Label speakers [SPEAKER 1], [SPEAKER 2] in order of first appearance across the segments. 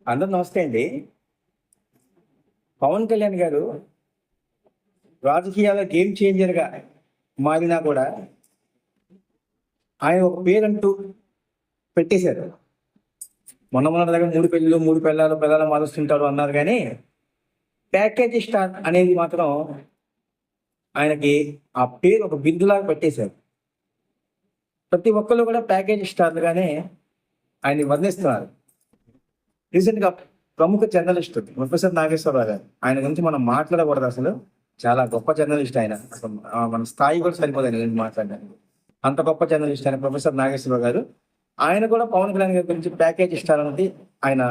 [SPEAKER 1] అందరూ నమస్తే అండి. పవన్ కళ్యాణ్ గారు రాజకీయాల గేమ్ చేంజర్‌గా మారినా కూడా, ఆయన ఒక పేరంటూ పెట్టేశారు. మొన్నటిదాకా 3 పెళ్ళిళ్ళు, 3 పెళ్ళాలు, పెళ్ళాలు మారుస్తుంటాడు అన్నారు గానీ, ప్యాకేజీ స్టార్ అనేది మాత్రం ఆయనకి ఆ పేరు ఒక బిరుదులాగా పెట్టేశారు. ప్రతి ఒక్కళ్ళు కూడా ప్యాకేజీ స్టార్‌లుగానే ఆయన్ని వర్ణిస్తున్నారు. రీసెంట్‌గా ప్రముఖ జర్నలిస్ట్ ప్రొఫెసర్ నాగేశ్వరరావు గారు. ఆయన గురించి మనం మాట్లాడకూడదు అసలు. చాలా గొప్ప జర్నలిస్ట్ ఆయన. అసలు మన స్థాయి కూడా సరిపోదండి నేను మాట్లాడడానికి. అంత గొప్ప జర్నలిస్ట్ ఆయన ప్రొఫెసర్ నాగేశ్వరరావు గారు. ఆయన కూడా పవన్ కళ్యాణ్ గారి గురించి ప్యాకేజీ స్టార్ అనేది ఆయన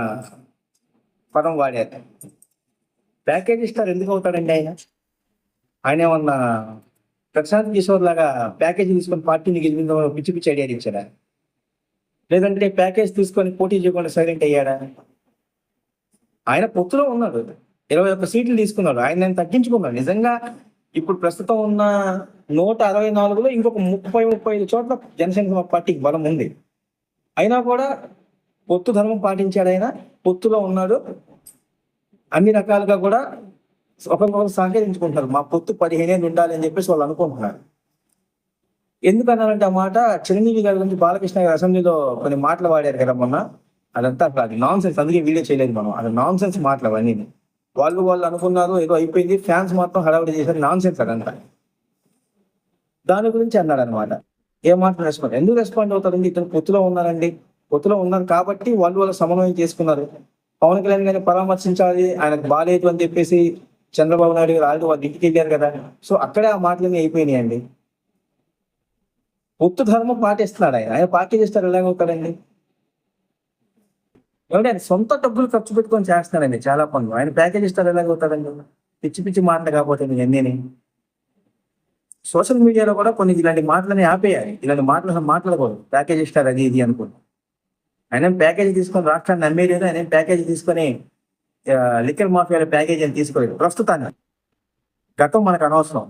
[SPEAKER 1] పదం వాడారు. ప్యాకేజీ స్టార్ ఎందుకు అవుతాడండి ఆయన? ఆయన ఏమన్నా ప్రశాంత్ కిషోర్ లాగా ప్యాకేజీ తీసుకొని పార్టీని గెలిపిందో పిచ్చి పిచ్చి ఐడియాలు ఇచ్చాడా? లేదంటే ప్యాకేజ్ తీసుకొని పోటీ చేయకుండా సైలెంట్ అయ్యాడా? ఆయన పొత్తులో ఉన్నాడు. 21 సీట్లు తీసుకున్నాడు. ఆయన తగ్గించుకున్నాడు. నిజంగా ఇప్పుడు ప్రస్తుతం ఉన్న 164లో ఇంకొక 30, 35 చోట్ల జనసేన పార్టీకి బలం ఉంది. అయినా కూడా పొత్తు ధర్మం పాటించాడు ఆయన. పొత్తులో ఉన్నాడు. అన్ని రకాలుగా కూడా ఒకరికొకరు సహకరించుకుంటారు. మా పొత్తు 15 ఏళ్ళు ఉండాలి అని చెప్పేసి వాళ్ళు అనుకుంటున్నారు. ఎందుకన్నారంటే ఆ మాట, చిరంజీవి గారి గురించి బాలకృష్ణ గారు అసెంబ్లీలో కొన్ని మాటలు వాడారు కదా మొన్న. అదంతా అది నాన్ సెన్స్. అందుకే వీడియో చేయలేదు మనం. అది నాన్ సెన్స్ మాటలు అవన్నీ. వాళ్ళు అనుకున్నారు ఏదో అయిపోయింది, ఫ్యాన్స్ మాత్రం హడావిడి చేశారు. నాన్ సెన్స్ అదంతా. దాని గురించి అన్నాడు అనమాట. ఏ మాట రెస్పాండ్ ఎందుకు రెస్పాండ్ అవుతారండి? ఇతను పొత్తులో ఉన్నారండి. పొత్తులో ఉన్నారు కాబట్టి వాళ్ళు సమన్వయం చేసుకున్నారు. పవన్ కళ్యాణ్ గారిని పరామర్శించాలి, ఆయనకు బాలేదు అని చెప్పేసి చంద్రబాబు నాయుడు గారు ఆల్రెడీ వాళ్ళ ఇంటికి వెళ్ళారు కదా. సో అక్కడే ఆ మాటలన్నీ అయిపోయినాయండి. పొత్తు ధర్మం పాటిస్తున్నాడు ఆయన. ఆయన పార్టీ చేస్తారు ఎలాగవుతాడండి? ఏమంటే ఆయన సొంత డబ్బులు ఖర్చు పెట్టుకొని చేస్తున్నాడండి చాలా పనులు. ఆయన ప్యాకేజ్ ఇస్తారు ఎలాగవుతాడండి? పిచ్చి పిచ్చి మాటలు కాకపోతే ఇవన్నీ. సోషల్ మీడియాలో కూడా కొన్ని ఇలాంటి మాటలని ఆపేయాలి. ఇలాంటి మాటలు అసలు మాట్లాడకూడదు. ప్యాకేజ్ ఇస్తారు అది ఇది అనుకోండి. ఆయన ప్యాకేజీ తీసుకొని రాష్ట్రాన్ని నమ్మేలేదు. ఆయన ప్యాకేజీ తీసుకొని లిక్కర్ మాఫియాల ప్యాకేజీ అని తీసుకోలేదు. ప్రస్తుతాన్ని గతం మనకు అనవసరం,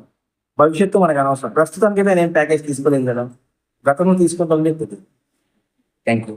[SPEAKER 1] భవిష్యత్తు మనకు అనవసరం. ప్రస్తుతానికి నేను ప్యాకేజ్ తీసుకోలేదు కదా. గతంలో తీసుకుంటాం. Thank you.